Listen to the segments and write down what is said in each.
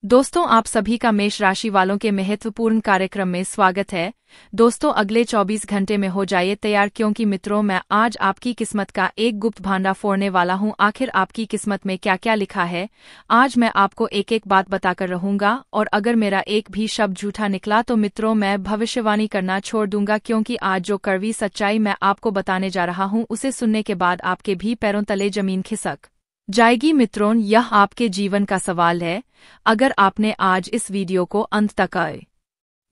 दोस्तों, आप सभी का मेष राशि वालों के महत्वपूर्ण कार्यक्रम में स्वागत है। दोस्तों, अगले 24 घंटे में हो जाइए तैयार, क्योंकि मित्रों, मैं आज आपकी किस्मत का एक गुप्त भांडा फोड़ने वाला हूं। आखिर आपकी किस्मत में क्या क्या लिखा है, आज मैं आपको एक एक बात बताकर रहूंगा। और अगर मेरा एक भी शब्द झूठा निकला तो मित्रों, मैं भविष्यवाणी करना छोड़ दूंगा, क्योंकि आज जो कड़वी सच्चाई मैं आपको बताने जा रहा हूं, उसे सुनने के बाद आपके भी पैरों तले जमीन खिसक जाएगी। मित्रों, यह आपके जीवन का सवाल है। अगर आपने आज इस वीडियो को अंत तक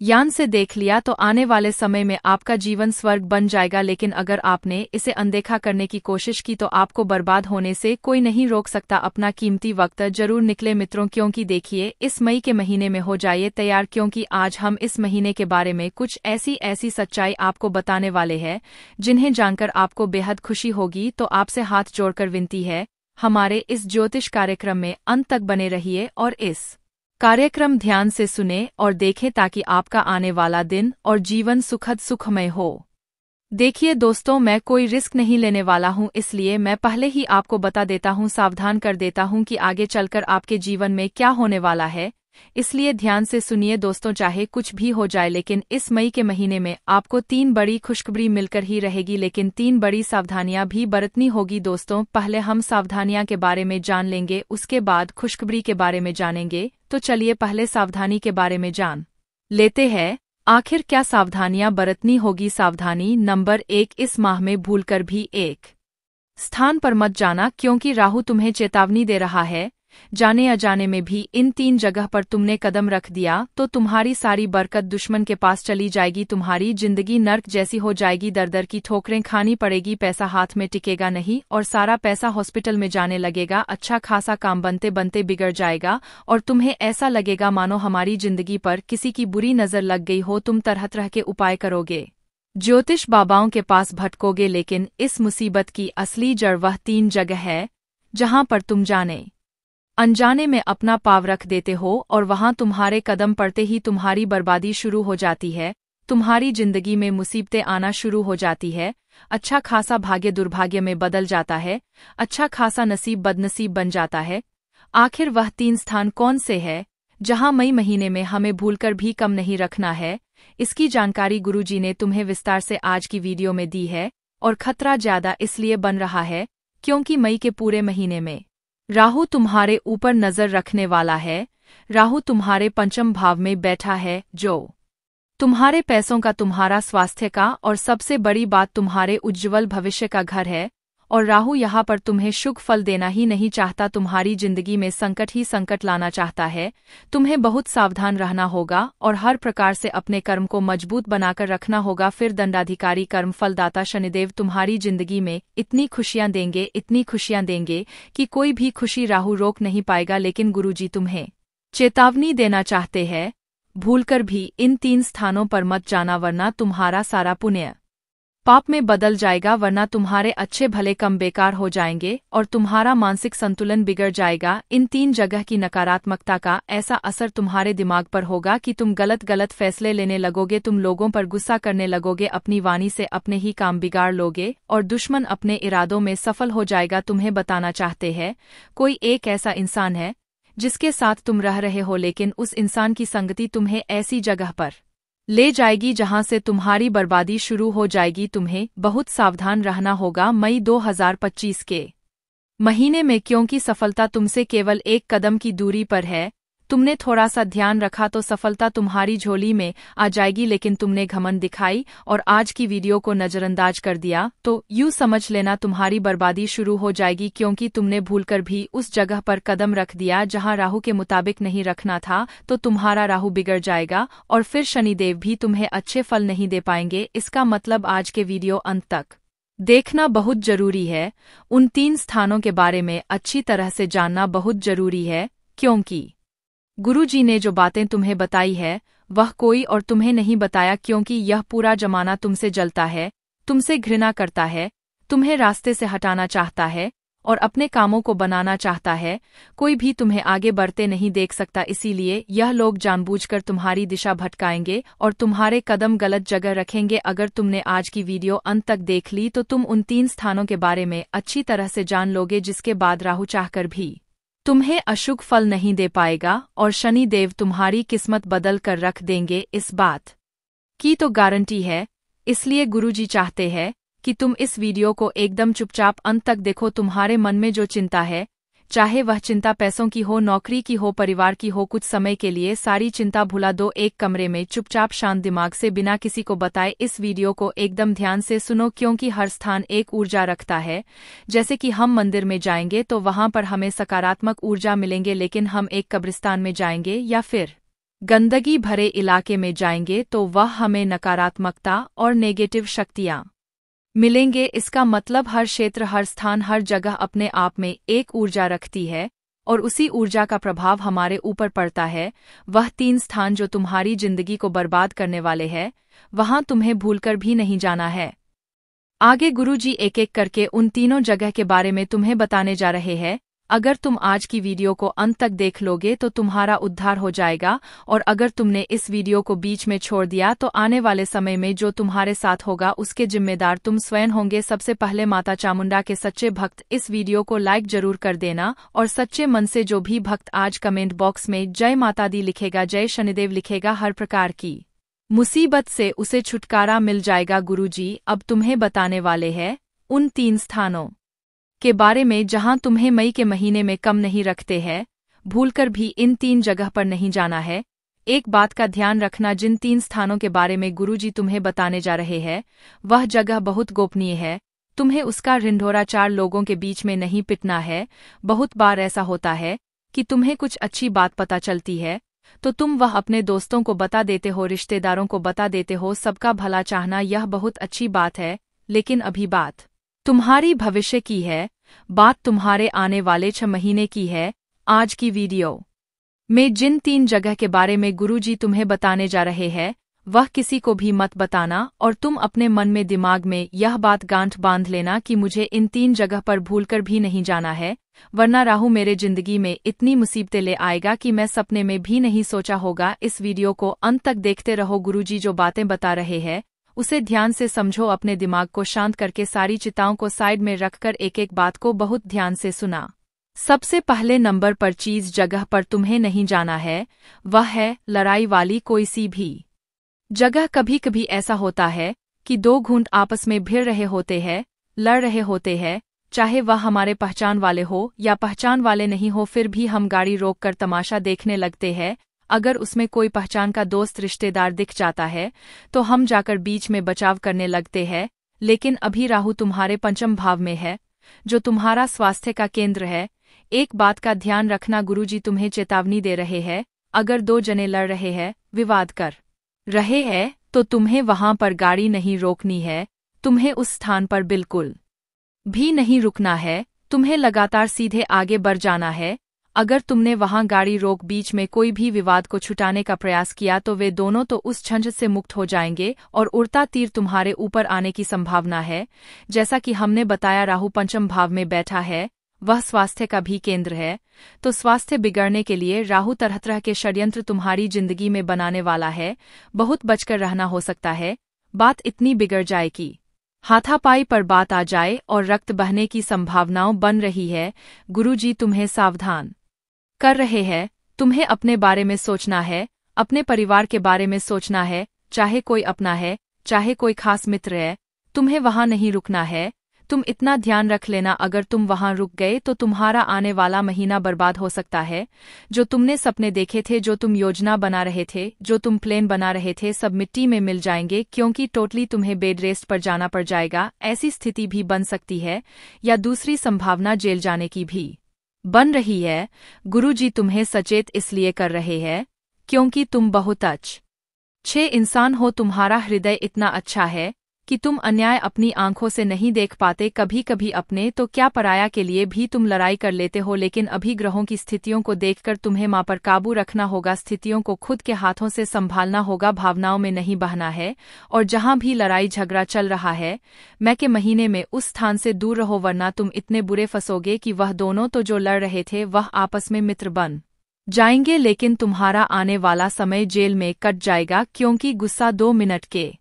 ध्यान से देख लिया तो आने वाले समय में आपका जीवन स्वर्ग बन जाएगा, लेकिन अगर आपने इसे अनदेखा करने की कोशिश की तो आपको बर्बाद होने से कोई नहीं रोक सकता। अपना कीमती वक्त जरूर निकले मित्रों, क्योंकि देखिए, इस मई के महीने में हो जाइए तैयार, क्योंकि आज हम इस महीने के बारे में कुछ ऐसी सच्चाई आपको बताने वाले हैं जिन्हें जानकर आपको बेहद खुशी होगी। तो आपसे हाथ जोड़कर विनती है, हमारे इस ज्योतिष कार्यक्रम में अंत तक बने रहिए और इस कार्यक्रम ध्यान से सुने और देखें, ताकि आपका आने वाला दिन और जीवन सुखद सुखमय हो। देखिए दोस्तों, मैं कोई रिस्क नहीं लेने वाला हूं, इसलिए मैं पहले ही आपको बता देता हूं, सावधान कर देता हूं कि आगे चलकर आपके जीवन में क्या होने वाला है। इसलिए ध्यान से सुनिए दोस्तों, चाहे कुछ भी हो जाए, लेकिन इस मई के महीने में आपको 3 बड़ी खुशखबरी मिलकर ही रहेगी, लेकिन 3 बड़ी सावधानियां भी बरतनी होगी। दोस्तों, पहले हम सावधानियां के बारे में जान लेंगे, उसके बाद खुशखबरी के बारे में जानेंगे। तो चलिए पहले सावधानी के बारे में जान लेते हैं। आखिर क्या सावधानियां बरतनी होगी। सावधानी नंबर 1, इस माह में भूलकर भी एक स्थान पर मत जाना, क्योंकि राहु तुम्हें चेतावनी दे रहा है। जाने अजाने में भी इन 3 जगह पर तुमने कदम रख दिया तो तुम्हारी सारी बरकत दुश्मन के पास चली जाएगी, तुम्हारी जिंदगी नर्क जैसी हो जाएगी, दर दर की ठोकरें खानी पड़ेगी, पैसा हाथ में टिकेगा नहीं और सारा पैसा हॉस्पिटल में जाने लगेगा। अच्छा खासा काम बनते बनते बिगड़ जाएगा और तुम्हें ऐसा लगेगा मानो हमारी जिंदगी पर किसी की बुरी नजर लग गई हो। तुम तरह तरह के उपाय करोगे, ज्योतिष बाबाओं के पास भटकोगे, लेकिन इस मुसीबत की असली जड़ वह 3 जगह है जहां पर तुम जाने अनजाने में अपना पाँव रख देते हो और वहां तुम्हारे कदम पड़ते ही तुम्हारी बर्बादी शुरू हो जाती है। तुम्हारी जिंदगी में मुसीबतें आना शुरू हो जाती है। अच्छा खासा भाग्य दुर्भाग्य में बदल जाता है, अच्छा खासा नसीब बदनसीब बन जाता है। आखिर वह 3 स्थान कौन से है जहां मई महीने में हमें भूलकर भी कम नहीं रखना है। इसकी जानकारी गुरुजी ने तुम्हें विस्तार से आज की वीडियो में दी है, और खतरा ज्यादा इसलिए बन रहा है क्योंकि मई के पूरे महीने में राहु तुम्हारे ऊपर नजर रखने वाला है। राहु तुम्हारे पंचम भाव में बैठा है, जो तुम्हारे पैसों का, तुम्हारा स्वास्थ्य का और सबसे बड़ी बात तुम्हारे उज्ज्वल भविष्य का घर है। और राहु यहाँ पर तुम्हें शुभ फल देना ही नहीं चाहता, तुम्हारी जिंदगी में संकट ही संकट लाना चाहता है। तुम्हें बहुत सावधान रहना होगा और हर प्रकार से अपने कर्म को मजबूत बनाकर रखना होगा। फिर दंडाधिकारी कर्म फलदाता शनिदेव तुम्हारी जिंदगी में इतनी खुशियां देंगे, इतनी खुशियां देंगे कि कोई भी खुशी राहु रोक नहीं पाएगा। लेकिन गुरुजी तुम्हें चेतावनी देना चाहते हैं, भूलकर भी इन 3 स्थानों पर मत जाना, वरना तुम्हारा सारा पुण्य पाप में बदल जाएगा, वरना तुम्हारे अच्छे भले कम बेकार हो जाएंगे और तुम्हारा मानसिक संतुलन बिगड़ जाएगा। इन 3 जगह की नकारात्मकता का ऐसा असर तुम्हारे दिमाग पर होगा कि तुम गलत फैसले लेने लगोगे, तुम लोगों पर गुस्सा करने लगोगे, अपनी वाणी से अपने ही काम बिगाड़ लोगे और दुश्मन अपने इरादों में सफल हो जाएगा। तुम्हें बताना चाहते हैं, कोई एक ऐसा इंसान है जिसके साथ तुम रह रहे हो, लेकिन उस इंसान की संगति तुम्हें ऐसी जगह पर ले जाएगी जहां से तुम्हारी बर्बादी शुरू हो जाएगी। तुम्हें बहुत सावधान रहना होगा मई 2025 के महीने में, क्योंकि सफलता तुमसे केवल एक कदम की दूरी पर है। तुमने थोड़ा सा ध्यान रखा तो सफलता तुम्हारी झोली में आ जाएगी, लेकिन तुमने घमंड दिखाई और आज की वीडियो को नजरअंदाज कर दिया तो यूं समझ लेना तुम्हारी बर्बादी शुरू हो जाएगी, क्योंकि तुमने भूलकर भी उस जगह पर कदम रख दिया जहां राहु के मुताबिक नहीं रखना था। तो तुम्हारा राहु बिगड़ जाएगा और फिर शनिदेव भी तुम्हें अच्छे फल नहीं दे पाएंगे। इसका मतलब आज के वीडियो अंत तक देखना बहुत जरूरी है। उन 3 स्थानों के बारे में अच्छी तरह से जानना बहुत जरूरी है, क्योंकि गुरुजी ने जो बातें तुम्हें बताई है वह कोई और तुम्हें नहीं बताया, क्योंकि यह पूरा जमाना तुमसे जलता है, तुमसे घृणा करता है, तुम्हें रास्ते से हटाना चाहता है और अपने कामों को बनाना चाहता है। कोई भी तुम्हें आगे बढ़ते नहीं देख सकता, इसीलिए यह लोग जानबूझकर तुम्हारी दिशा भटकाएंगे और तुम्हारे कदम गलत जगह रखेंगे। अगर तुमने आज की वीडियो अंत तक देख ली तो तुम उन 3 स्थानों के बारे में अच्छी तरह से जान लोगे, जिसके बाद राहु चाहकर भी तुम्हें अशुभ फल नहीं दे पाएगा और शनि देव तुम्हारी किस्मत बदल कर रख देंगे, इस बात की तो गारंटी है। इसलिए गुरुजी चाहते हैं कि तुम इस वीडियो को एकदम चुपचाप अंत तक देखो। तुम्हारे मन में जो चिंता है, चाहे वह चिंता पैसों की हो, नौकरी की हो, परिवार की हो, कुछ समय के लिए सारी चिंता भुला दो। एक कमरे में चुपचाप शांत दिमाग से बिना किसी को बताए इस वीडियो को एकदम ध्यान से सुनो, क्योंकि हर स्थान एक ऊर्जा रखता है। जैसे कि हम मंदिर में जाएंगे तो वहां पर हमें सकारात्मक ऊर्जा मिलेंगे, लेकिन हम एक कब्रिस्तान में जाएंगे या फिर गंदगी भरे इलाके में जाएंगे तो वह हमें नकारात्मकता और नेगेटिव शक्तियां मिलेंगे। इसका मतलब हर क्षेत्र, हर स्थान, हर जगह अपने आप में एक ऊर्जा रखती है और उसी ऊर्जा का प्रभाव हमारे ऊपर पड़ता है। वह 3 स्थान जो तुम्हारी जिंदगी को बर्बाद करने वाले हैं, वहां तुम्हें भूलकर भी नहीं जाना है। आगे गुरुजी एक एक करके उन तीनों जगह के बारे में तुम्हें बताने जा रहे हैं। अगर तुम आज की वीडियो को अंत तक देख लोगे तो तुम्हारा उद्धार हो जाएगा, और अगर तुमने इस वीडियो को बीच में छोड़ दिया तो आने वाले समय में जो तुम्हारे साथ होगा उसके जिम्मेदार तुम स्वयं होंगे। सबसे पहले माता चामुंडा के सच्चे भक्त इस वीडियो को लाइक जरूर कर देना, और सच्चे मन से जो भी भक्त आज कमेंट बॉक्स में जय माता दी लिखेगा, जय शनिदेव लिखेगा, हर प्रकार की मुसीबत से उसे छुटकारा मिल जाएगा। गुरुजी अब तुम्हें बताने वाले हैं उन 3 स्थानों के बारे में जहां तुम्हें मई के महीने में कम नहीं रखते हैं। भूलकर भी इन 3 जगह पर नहीं जाना है। एक बात का ध्यान रखना, जिन 3 स्थानों के बारे में गुरुजी तुम्हें बताने जा रहे हैं वह जगह बहुत गोपनीय है। तुम्हें उसका ढिंढोरा 4 लोगों के बीच में नहीं पिटना है। बहुत बार ऐसा होता है कि तुम्हें कुछ अच्छी बात पता चलती है तो तुम वह अपने दोस्तों को बता देते हो, रिश्तेदारों को बता देते हो। सबका भला चाहना यह बहुत अच्छी बात है, लेकिन अभी बात तुम्हारी भविष्य की है, बात तुम्हारे आने वाले 6 महीने की है। आज की वीडियो में जिन 3 जगह के बारे में गुरुजी तुम्हें बताने जा रहे हैं वह किसी को भी मत बताना, और तुम अपने मन में दिमाग में यह बात गांठ बांध लेना कि मुझे इन 3 जगह पर भूलकर भी नहीं जाना है, वरना राहु मेरे जिंदगी में इतनी मुसीबतें ले आएगा कि मैं सपने में भी नहीं सोचा होगा। इस वीडियो को अंत तक देखते रहो। गुरुजी जो बातें बता रहे हैं उसे ध्यान से समझो, अपने दिमाग को शांत करके सारी चिंताओं को साइड में रखकर एक एक बात को बहुत ध्यान से सुना। सबसे पहले नंबर पर जिस जगह पर तुम्हें नहीं जाना है वह है लड़ाई वाली कोई सी भी जगह। कभी कभी ऐसा होता है कि 2 घुंड आपस में भिड़ रहे होते हैं, लड़ रहे होते हैं, चाहे वह हमारे पहचान वाले हो या पहचान वाले नहीं हो, फिर भी हम गाड़ी रोककर तमाशा देखने लगते हैं। अगर उसमें कोई पहचान का दोस्त, रिश्तेदार दिख जाता है तो हम जाकर बीच में बचाव करने लगते हैं। लेकिन अभी राहु तुम्हारे 5वें भाव में है, जो तुम्हारा स्वास्थ्य का केंद्र है। एक बात का ध्यान रखना, गुरुजी तुम्हें चेतावनी दे रहे हैं, अगर 2 जने लड़ रहे हैं, विवाद कर रहे हैं, तो तुम्हें वहां पर गाड़ी नहीं रोकनी है। तुम्हें उस स्थान पर बिल्कुल भी नहीं रुकना है, तुम्हें लगातार सीधे आगे बढ़ जाना है। अगर तुमने वहां गाड़ी रोक बीच में कोई भी विवाद को छुटाने का प्रयास किया तो वे दोनों तो उस झंझट से मुक्त हो जाएंगे और उड़ता तीर तुम्हारे ऊपर आने की संभावना है। जैसा कि हमने बताया, राहु 5वें भाव में बैठा है, वह स्वास्थ्य का भी केंद्र है। तो स्वास्थ्य बिगड़ने के लिए राहु तरह तरह के षड्यंत्र तुम्हारी जिंदगी में बनाने वाला है। बहुत बचकर रहना हो सकता है। बात इतनी बिगड़ जाए कि हाथापाई पर बात आ जाए और रक्त बहने की संभावनाओं बन रही है। गुरुजी तुम्हें सावधान कर रहे हैं। तुम्हें अपने बारे में सोचना है, अपने परिवार के बारे में सोचना है, चाहे कोई अपना है, चाहे कोई खास मित्र है, तुम्हें वहां नहीं रुकना है। तुम इतना ध्यान रख लेना, अगर तुम वहां रुक गए तो तुम्हारा आने वाला महीना बर्बाद हो सकता है। जो तुमने सपने देखे थे, जो तुम योजना बना रहे थे, जो तुम प्लान बना रहे थे, सब मिट्टी में मिल जाएंगे, क्योंकि टोटली तुम्हें बेड रेस्ट पर जाना पड़ जाएगा। ऐसी स्थिति भी बन सकती है, या दूसरी संभावना जेल जाने की भी बन रही है। गुरुजी तुम्हें सचेत इसलिए कर रहे हैं क्योंकि तुम बहुत अच्छे इंसान हो। तुम्हारा हृदय इतना अच्छा है कि तुम अन्याय अपनी आंखों से नहीं देख पाते। कभी कभी अपने तो क्या पराया के लिए भी तुम लड़ाई कर लेते हो, लेकिन अभी ग्रहों की स्थितियों को देखकर तुम्हें मां पर काबू रखना होगा। स्थितियों को खुद के हाथों से संभालना होगा, भावनाओं में नहीं बहना है। और जहां भी लड़ाई झगड़ा चल रहा है, मई के महीने में उस स्थान से दूर रहो, वरना तुम इतने बुरे फंसोगे कि वह दोनों तो जो लड़ रहे थे वह आपस में मित्र बन जाएंगे। लेकिन तुम्हारा आने वाला समय जेल में कट जाएगा, क्योंकि गुस्सा 2 मिनट के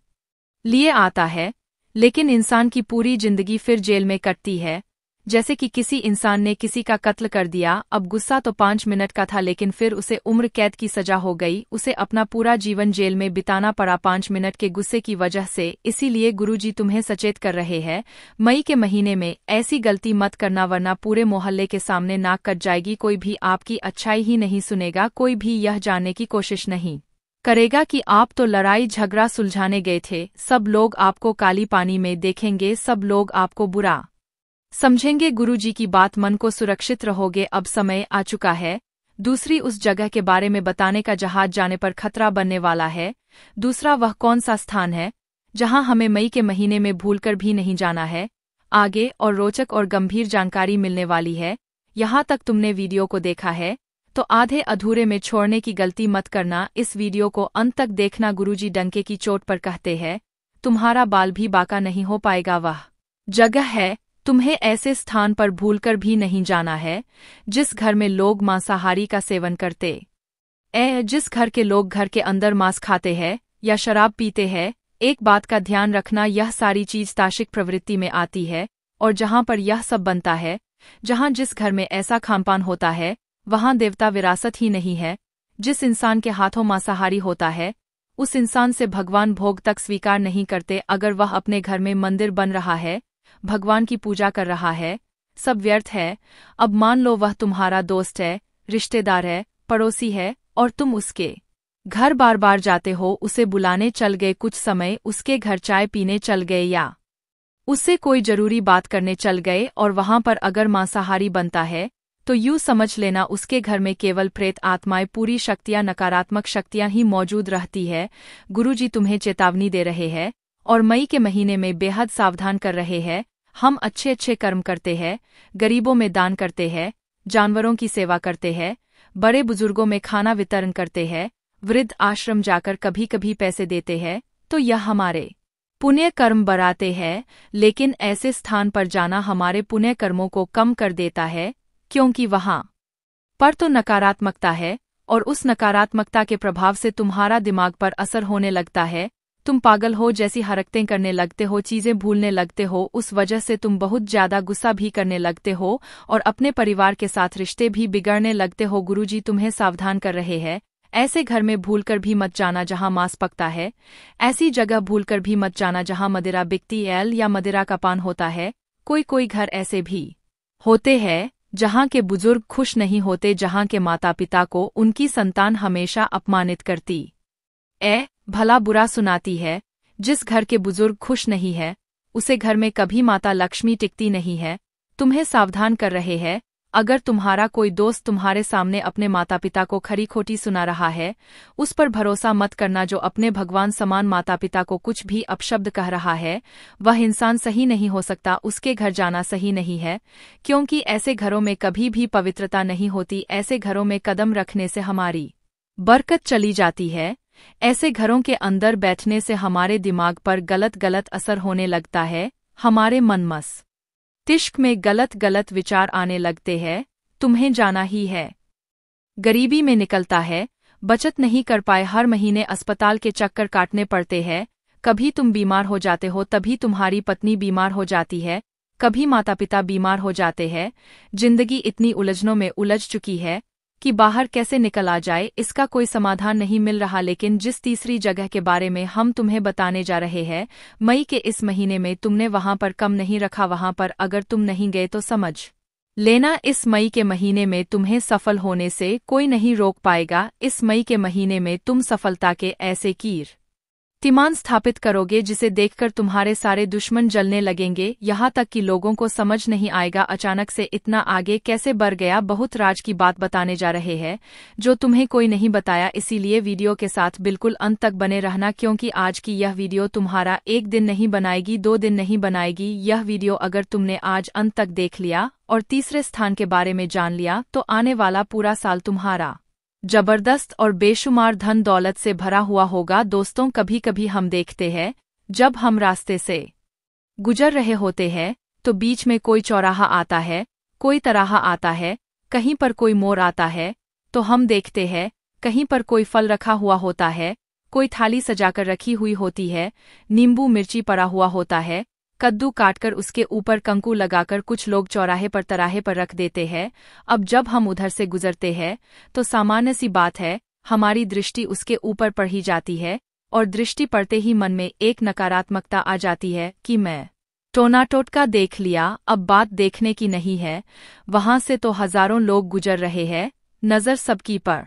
लिए आता है, लेकिन इंसान की पूरी जिंदगी फिर जेल में कटती है। जैसे कि किसी इंसान ने किसी का कत्ल कर दिया। अब गुस्सा तो 5 मिनट का था, लेकिन फिर उसे उम्र कैद की सजा हो गई। उसे अपना पूरा जीवन जेल में बिताना पड़ा 5 मिनट के गुस्से की वजह से। इसीलिए गुरुजी तुम्हें सचेत कर रहे हैं, मई के महीने में ऐसी गलती मत करना, वरना पूरे मोहल्ले के सामने नाक कट जाएगी। कोई भी आपकी अच्छाई ही नहीं सुनेगा, कोई भी यह जानने की कोशिश नहीं करेगा कि आप तो लड़ाई झगड़ा सुलझाने गए थे। सब लोग आपको काली पानी में देखेंगे, सब लोग आपको बुरा समझेंगे। गुरुजी की बात, मन को सुरक्षित रहोगे। अब समय आ चुका है दूसरी उस जगह के बारे में बताने का, जहाज जाने पर खतरा बनने वाला है। दूसरा वह कौन सा स्थान है जहां हमें मई के महीने में भूलकर भी नहीं जाना है। आगे और रोचक और गंभीर जानकारी मिलने वाली है। यहां तक तुमने वीडियो को देखा है तो आधे अधूरे में छोड़ने की गलती मत करना। इस वीडियो को अंत तक देखना। गुरुजी डंके की चोट पर कहते हैं, तुम्हारा बाल भी बाका नहीं हो पाएगा। वह जगह है, तुम्हें ऐसे स्थान पर भूलकर भी नहीं जाना है जिस घर में लोग मांसाहारी का सेवन करते जिस घर के लोग घर के अंदर मांस खाते हैं या शराब पीते हैं। एक बात का ध्यान रखना, यह सारी चीज तार्किक प्रवृत्ति में आती है, और जहां पर यह सब बनता है, जहां जिस घर में ऐसा खानपान होता है, वहां देवता विरासत ही नहीं है। जिस इंसान के हाथों मांसाहारी होता है, उस इंसान से भगवान भोग तक स्वीकार नहीं करते। अगर वह अपने घर में मंदिर बन रहा है, भगवान की पूजा कर रहा है, सब व्यर्थ है। अब मान लो वह तुम्हारा दोस्त है, रिश्तेदार है, पड़ोसी है, और तुम उसके घर बार बार जाते हो, उसे बुलाने चल गए, कुछ समय उसके घर चाय पीने चल गए, या उससे कोई जरूरी बात करने चल गए, और वहां पर अगर मांसाहारी बनता है तो यूं समझ लेना उसके घर में केवल प्रेत आत्माएं, पूरी शक्तियां, नकारात्मक शक्तियां ही मौजूद रहती है। गुरुजी तुम्हें चेतावनी दे रहे हैं और मई के महीने में बेहद सावधान कर रहे हैं। हम अच्छे अच्छे कर्म करते हैं, गरीबों में दान करते हैं, जानवरों की सेवा करते हैं, बड़े बुजुर्गों में खाना वितरण करते हैं, वृद्ध आश्रम जाकर कभी कभी पैसे देते हैं, तो यह हमारे पुण्य कर्म बढ़ाते हैं। लेकिन ऐसे स्थान पर जाना हमारे पुण्य कर्मों को कम कर देता है, क्योंकि वहां पर तो नकारात्मकता है, और उस नकारात्मकता के प्रभाव से तुम्हारा दिमाग पर असर होने लगता है। तुम पागल हो जैसी हरकतें करने लगते हो, चीजें भूलने लगते हो। उस वजह से तुम बहुत ज्यादा गुस्सा भी करने लगते हो और अपने परिवार के साथ रिश्ते भी बिगड़ने लगते हो। गुरुजी तुम्हें सावधान कर रहे हैं, ऐसे घर में भूलकर भी मत जाना जहां मांस पकता है। ऐसी जगह भूलकर भी मत जाना जहां मदिरा बिकती है या मदिरा का पान होता है। कोई कोई घर ऐसे भी होते हैं जहां के बुजुर्ग खुश नहीं होते, जहां के माता पिता को उनकी संतान हमेशा अपमानित करती भला बुरा सुनाती है। जिस घर के बुजुर्ग खुश नहीं है, उसे घर में कभी माता लक्ष्मी टिकती नहीं है। तुम्हें सावधान कर रहे हैं, अगर तुम्हारा कोई दोस्त तुम्हारे सामने अपने माता पिता को खरी खोटी सुना रहा है, उस पर भरोसा मत करना। जो अपने भगवान समान माता पिता को कुछ भी अपशब्द कह रहा है, वह इंसान सही नहीं हो सकता, उसके घर जाना सही नहीं है, क्योंकि ऐसे घरों में कभी भी पवित्रता नहीं होती। ऐसे घरों में कदम रखने से हमारी बरकत चली जाती है। ऐसे घरों के अंदर बैठने से हमारे दिमाग पर गलत गलत असर होने लगता है, हमारे मन मस्तिष्क में गलत गलत विचार आने लगते हैं। तुम्हें जाना ही है। गरीबी में निकलता है, बचत नहीं कर पाए, हर महीने अस्पताल के चक्कर काटने पड़ते हैं। कभी तुम बीमार हो जाते हो, तभी तुम्हारी पत्नी बीमार हो जाती है, कभी माता पिता बीमार हो जाते हैं। जिंदगी इतनी उलझनों में उलझ चुकी है कि बाहर कैसे निकल आ जाए, इसका कोई समाधान नहीं मिल रहा। लेकिन जिस तीसरी जगह के बारे में हम तुम्हें बताने जा रहे हैं, मई के इस महीने में तुमने वहां पर कम नहीं रखा। वहां पर अगर तुम नहीं गए तो समझ लेना, इस मई के महीने में तुम्हें सफल होने से कोई नहीं रोक पाएगा। इस मई के महीने में तुम सफलता के ऐसे कीर्तिमान स्थापित करोगे जिसे देखकर तुम्हारे सारे दुश्मन जलने लगेंगे, यहाँ तक कि लोगों को समझ नहीं आएगा अचानक से इतना आगे कैसे बढ़ गया। बहुत राज की बात बताने जा रहे हैं जो तुम्हें कोई नहीं बताया, इसीलिए वीडियो के साथ बिल्कुल अंत तक बने रहना, क्योंकि आज की यह वीडियो तुम्हारा एक दिन नहीं बनाएगी, 2 दिन नहीं बनाएगी। यह वीडियो अगर तुमने आज अंत तक देख लिया और तीसरे स्थान के बारे में जान लिया, तो आने वाला पूरा साल तुम्हारा जबरदस्त और बेशुमार धन दौलत से भरा हुआ होगा। दोस्तों, कभी कभी हम देखते हैं जब हम रास्ते से गुजर रहे होते हैं तो बीच में कोई चौराहा आता है, कोई तराहा आता है, कहीं पर कोई मोड़ आता है, तो हम देखते हैं कहीं पर कोई फल रखा हुआ होता है, कोई थाली सजाकर रखी हुई होती है, नींबू मिर्ची पड़ा हुआ होता है, कद्दू काटकर उसके ऊपर कंकु लगाकर कुछ लोग चौराहे पर तराहे पर रख देते हैं। अब जब हम उधर से गुजरते हैं तो सामान्य सी बात है, हमारी दृष्टि उसके ऊपर पड़ ही जाती है और दृष्टि पड़ते ही मन में एक नकारात्मकता आ जाती है कि मैं टोना टोटका देख लिया, अब बात देखने की नहीं है। वहां से तो हजारों लोग गुजर रहे हैं, नजर सबकी पर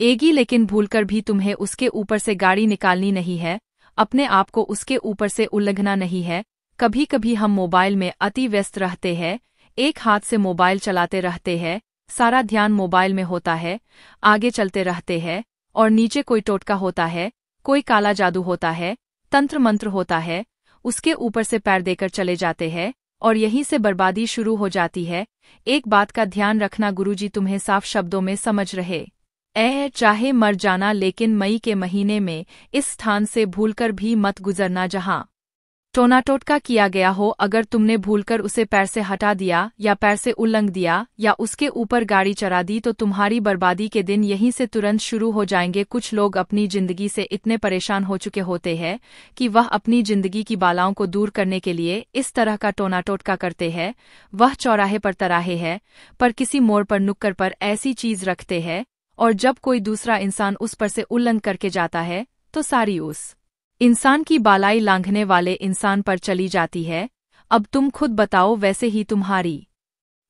एगी, लेकिन भूलकर भी तुम्हें उसके ऊपर से गाड़ी निकालनी नहीं है, अपने आप को उसके ऊपर से उल्लंघना नहीं है। कभी कभी हम मोबाइल में अति व्यस्त रहते हैं, एक हाथ से मोबाइल चलाते रहते हैं, सारा ध्यान मोबाइल में होता है, आगे चलते रहते हैं और नीचे कोई टोटका होता है, कोई काला जादू होता है, तंत्र मंत्र होता है, उसके ऊपर से पैर देकर चले जाते हैं और यहीं से बर्बादी शुरू हो जाती है। एक बात का ध्यान रखना, गुरुजी तुम्हें साफ शब्दों में समझ रहे चाहे मर जाना, लेकिन मई के महीने में इस स्थान से भूलकर भी मत गुजरना जहां टोना टोटका किया गया हो। अगर तुमने भूलकर उसे पैर से हटा दिया या पैर से उल्लंघ दिया या उसके ऊपर गाड़ी चढ़ा दी तो तुम्हारी बर्बादी के दिन यहीं से तुरंत शुरू हो जाएंगे। कुछ लोग अपनी जिंदगी से इतने परेशान हो चुके होते हैं कि वह अपनी जिंदगी की बालाओं को दूर करने के लिए इस तरह का टोना टोटका करते हैं। वह चौराहे पर तराहे है पर किसी मोड़ पर नुक्कड़ पर ऐसी चीज रखते हैं और जब कोई दूसरा इंसान उस पर से उल्लंघन करके जाता है तो सारी उस इंसान की बालाई लांघने वाले इंसान पर चली जाती है। अब तुम खुद बताओ, वैसे ही तुम्हारी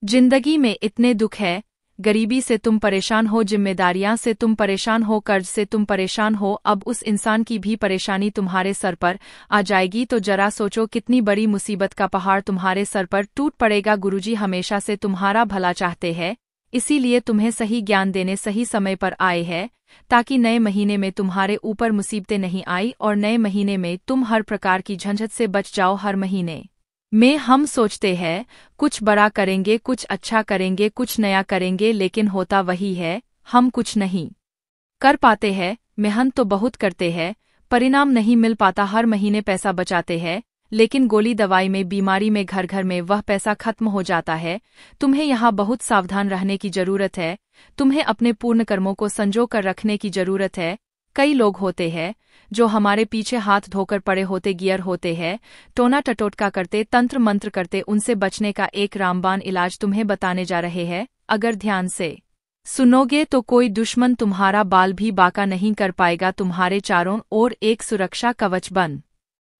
जिंदगी में इतने दुख है, गरीबी से तुम परेशान हो, जिम्मेदारियां से तुम परेशान हो, कर्ज से तुम परेशान हो, अब उस इंसान की भी परेशानी तुम्हारे सर पर आ जाएगी तो जरा सोचो कितनी बड़ी मुसीबत का पहाड़ तुम्हारे सर पर टूट पड़ेगा। गुरुजी हमेशा से तुम्हारा भला चाहते हैं, इसीलिए तुम्हें सही ज्ञान देने सही समय पर आए हैं ताकि नए महीने में तुम्हारे ऊपर मुसीबतें नहीं आई और नए महीने में तुम हर प्रकार की झंझट से बच जाओ। हर महीने में हम सोचते हैं कुछ बड़ा करेंगे, कुछ अच्छा करेंगे, कुछ नया करेंगे, लेकिन होता वही है, हम कुछ नहीं कर पाते हैं। मेहनत तो बहुत करते हैं, परिणाम नहीं मिल पाता। हर महीने पैसा बचाते हैं, लेकिन गोली दवाई में, बीमारी में, घर घर में वह पैसा खत्म हो जाता है। तुम्हें यहाँ बहुत सावधान रहने की जरूरत है, तुम्हें अपने पूर्ण कर्मों को संजो कर रखने की जरूरत है। कई लोग होते हैं जो हमारे पीछे हाथ धोकर पड़े होते, गियर होते हैं, टोना टटोटका करते, तंत्र मंत्र करते। उनसे बचने का एक रामबाण इलाज तुम्हें बताने जा रहे हैं। अगर ध्यान से सुनोगे तो कोई दुश्मन तुम्हारा बाल भी बाका नहीं कर पाएगा, तुम्हारे चारों ओर एक सुरक्षा कवच बन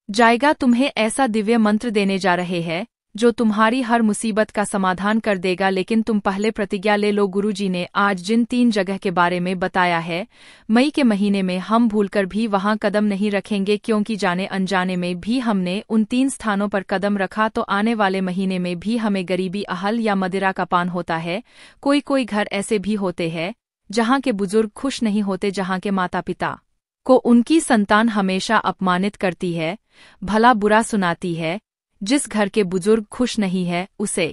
जाएगा। तुम्हें ऐसा दिव्य मंत्र देने जा रहे हैं जो तुम्हारी हर मुसीबत का समाधान कर देगा। लेकिन तुम पहले प्रतिज्ञा ले लो। गुरुजी ने आज जिन 3 जगह के बारे में बताया है, मई के महीने में हम भूलकर भी वहां कदम नहीं रखेंगे, क्योंकि जाने अनजाने में भी हमने उन 3 स्थानों पर कदम रखा तो आने वाले महीने में भी हमें गरीबी, अहल या मदिरा का पान होता है। कोई कोई घर ऐसे भी होते हैं जहां के बुजुर्ग खुश नहीं होते, जहां के माता पिता को उनकी संतान हमेशा अपमानित करती है, भला बुरा सुनाती है। जिस घर के बुजुर्ग खुश नहीं है उसे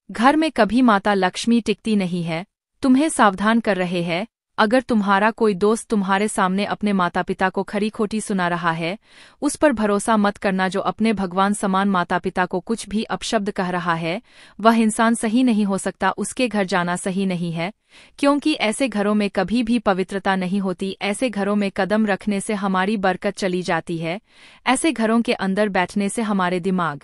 घर में कभी माता लक्ष्मी टिकती नहीं है। तुम्हें सावधान कर रहे हैं, अगर तुम्हारा कोई दोस्त तुम्हारे सामने अपने माता पिता को खरी खोटी सुना रहा है, उस पर भरोसा मत करना। जो अपने भगवान समान माता पिता को कुछ भी अपशब्द कह रहा है वह इंसान सही नहीं हो सकता, उसके घर जाना सही नहीं है, क्योंकि ऐसे घरों में कभी भी पवित्रता नहीं होती। ऐसे घरों में कदम रखने से हमारी बरकत चली जाती है, ऐसे घरों के अंदर बैठने से हमारे दिमाग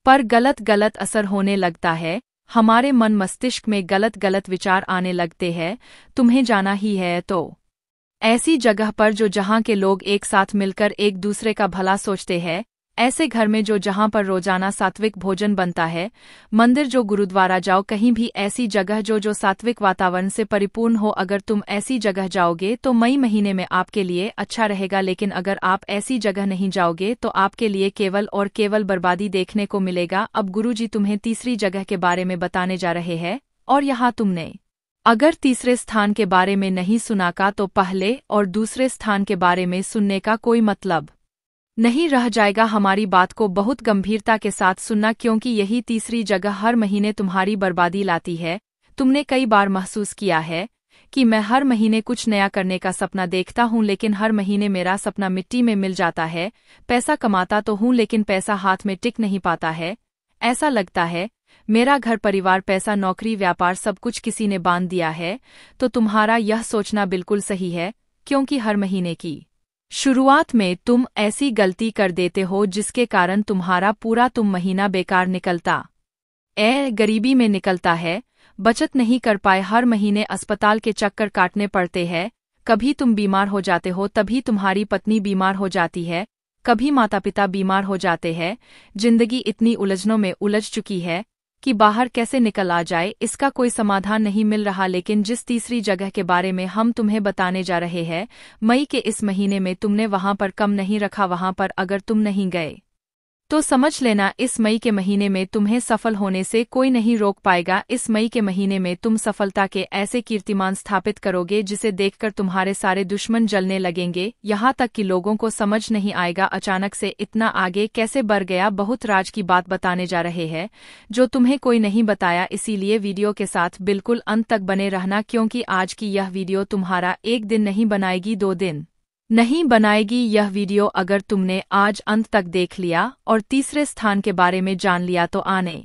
पर गलत गलत असर होने लगता है, हमारे मन मस्तिष्क में गलत गलत विचार आने लगते हैं। तुम्हें जाना ही है तो ऐसी जगह पर जो जहां के लोग एक साथ मिलकर एक दूसरे का भला सोचते हैं, ऐसे घर में जो जहां पर रोजाना सात्विक भोजन बनता है, मंदिर जो गुरुद्वारा जाओ, कहीं भी ऐसी जगह जो सात्विक वातावरण से परिपूर्ण हो। अगर तुम ऐसी जगह जाओगे तो मई महीने में आपके लिए अच्छा रहेगा, लेकिन अगर आप ऐसी जगह नहीं जाओगे तो आपके लिए केवल और केवल बर्बादी देखने को मिलेगा। अब गुरुजी तुम्हें तीसरी जगह के बारे में बताने जा रहे हैं, और यहाँ तुमने अगर तीसरे स्थान के बारे में नहीं सुना का तो पहले और दूसरे स्थान के बारे में सुनने का कोई मतलब नहीं रह जाएगा। हमारी बात को बहुत गंभीरता के साथ सुनना, क्योंकि यही तीसरी जगह हर महीने तुम्हारी बर्बादी लाती है। तुमने कई बार महसूस किया है कि मैं हर महीने कुछ नया करने का सपना देखता हूं, लेकिन हर महीने मेरा सपना मिट्टी में मिल जाता है। पैसा कमाता तो हूं लेकिन पैसा हाथ में टिक नहीं पाता है। ऐसा लगता है मेरा घर परिवार, पैसा, नौकरी, व्यापार सब कुछ किसी ने बांध दिया है। तो तुम्हारा यह सोचना बिल्कुल सही है, क्योंकि हर महीने की शुरुआत में तुम ऐसी गलती कर देते हो जिसके कारण तुम्हारा पूरा महीना बेकार निकलता गरीबी में निकलता है, बचत नहीं कर पाए, हर महीने अस्पताल के चक्कर काटने पड़ते हैं। कभी तुम बीमार हो जाते हो, तभी तुम्हारी पत्नी बीमार हो जाती है, कभी माता पिता बीमार हो जाते हैं। जिंदगी इतनी उलझनों में उलझ चुकी है कि बाहर कैसे निकल आ जाए इसका कोई समाधान नहीं मिल रहा। लेकिन जिस तीसरी जगह के बारे में हम तुम्हें बताने जा रहे हैं, मई के इस महीने में तुमने वहां पर कम नहीं रखा, वहां पर अगर तुम नहीं गए तो समझ लेना इस मई के महीने में तुम्हें सफल होने से कोई नहीं रोक पाएगा। इस मई के महीने में तुम सफलता के ऐसे कीर्तिमान स्थापित करोगे जिसे देखकर तुम्हारे सारे दुश्मन जलने लगेंगे, यहाँ तक कि लोगों को समझ नहीं आएगा अचानक से इतना आगे कैसे बढ़ गया। बहुत राज की बात बताने जा रहे हैं जो तुम्हें कोई नहीं बताया, इसीलिए वीडियो के साथ बिल्कुल अंत तक बने रहना, क्योंकि आज की यह वीडियो तुम्हारा एक दिन नहीं बनाएगी, 2 दिन नहीं बनाएगी। यह वीडियो अगर तुमने आज अंत तक देख लिया और तीसरे स्थान के बारे में जान लिया तो आने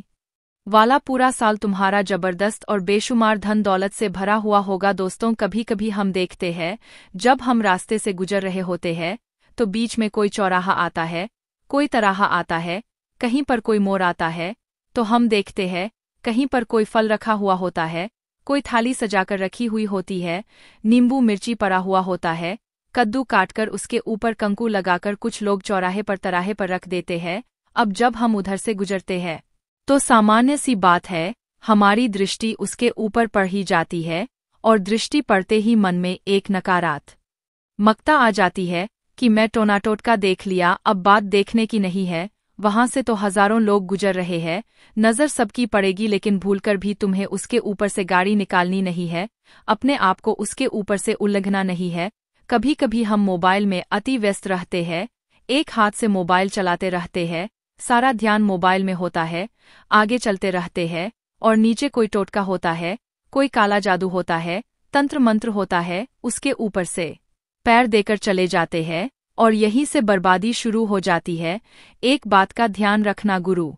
वाला पूरा साल तुम्हारा जबरदस्त और बेशुमार धन दौलत से भरा हुआ होगा। दोस्तों, कभी कभी हम देखते हैं जब हम रास्ते से गुजर रहे होते हैं तो बीच में कोई चौराहा आता है, कोई तराहा आता है, कहीं पर कोई मोड़ आता है, तो हम देखते हैं कहीं पर कोई फल रखा हुआ होता है, कोई थाली सजाकर रखी हुई होती है, नींबू मिर्ची पड़ा हुआ होता है, कद्दू काटकर उसके ऊपर कंकु लगाकर कुछ लोग चौराहे पर तराहे पर रख देते हैं। अब जब हम उधर से गुजरते हैं तो सामान्य सी बात है, हमारी दृष्टि उसके ऊपर पड़ ही जाती है और दृष्टि पड़ते ही मन में एक नकारात्मकता आ जाती है कि मैं टोनाटोटका देख लिया, अब बात देखने की नहीं है। वहां से तो हजारों लोग गुजर रहे हैं, नजर सबकी पड़ेगी, लेकिन भूलकर भी तुम्हें उसके ऊपर से गाड़ी निकालनी नहीं है, अपने आप को उसके ऊपर से उल्लंघना नहीं है। कभी कभी हम मोबाइल में अति व्यस्त रहते हैं, एक हाथ से मोबाइल चलाते रहते हैं, सारा ध्यान मोबाइल में होता है, आगे चलते रहते हैं और नीचे कोई टोटका होता है, कोई काला जादू होता है, तंत्र मंत्र होता है, उसके ऊपर से पैर देकर चले जाते हैं और यहीं से बर्बादी शुरू हो जाती है। एक बात का ध्यान रखना, गुरु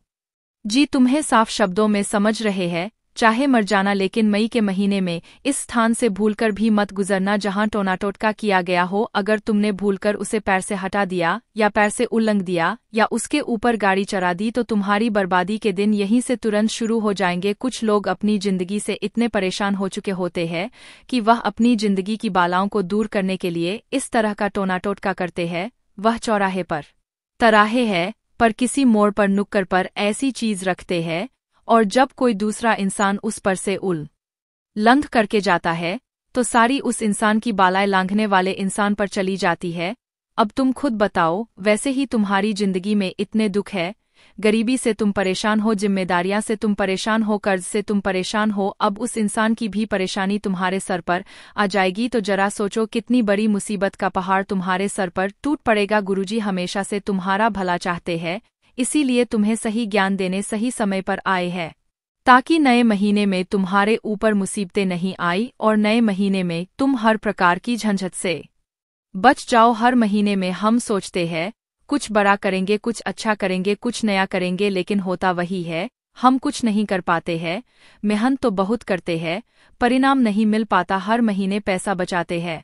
जी तुम्हें साफ शब्दों में समझ रहे हैं, चाहे मर जाना, लेकिन मई के महीने में इस स्थान से भूलकर भी मत गुजरना जहां टोनाटोटका किया गया हो। अगर तुमने भूलकर उसे पैर से हटा दिया या पैर से उल्लंघ दिया या उसके ऊपर गाड़ी चढ़ा दी तो तुम्हारी बर्बादी के दिन यहीं से तुरंत शुरू हो जाएंगे। कुछ लोग अपनी जिंदगी से इतने परेशान हो चुके होते हैं कि वह अपनी जिंदगी की बालाओं को दूर करने के लिए इस तरह का टोनाटोटका करते हैं। वह चौराहे पर तराहे है पर किसी मोड़ पर नुक्कड़ पर ऐसी चीज रखते हैं और जब कोई दूसरा इंसान उस पर से उल्लंघ करके जाता है तो सारी उस इंसान की बालाएं लांघने वाले इंसान पर चली जाती है। अब तुम खुद बताओ, वैसे ही तुम्हारी जिंदगी में इतने दुख है, गरीबी से तुम परेशान हो, जिम्मेदारियां से तुम परेशान हो, कर्ज से तुम परेशान हो, अब उस इंसान की भी परेशानी तुम्हारे सर पर आ जाएगी तो जरा सोचो कितनी बड़ी मुसीबत का पहाड़ तुम्हारे सर पर टूट पड़ेगा। गुरुजी हमेशा से तुम्हारा भला चाहते हैं, इसीलिए तुम्हें सही ज्ञान देने सही समय पर आए हैं ताकि नए महीने में तुम्हारे ऊपर मुसीबतें नहीं आई और नए महीने में तुम हर प्रकार की झंझट से बच जाओ। हर महीने में हम सोचते हैं कुछ बड़ा करेंगे, कुछ अच्छा करेंगे, कुछ नया करेंगे, लेकिन होता वही है, हम कुछ नहीं कर पाते हैं। मेहनत तो बहुत करते हैं, परिणाम नहीं मिल पाता, हर महीने पैसा बचाते हैं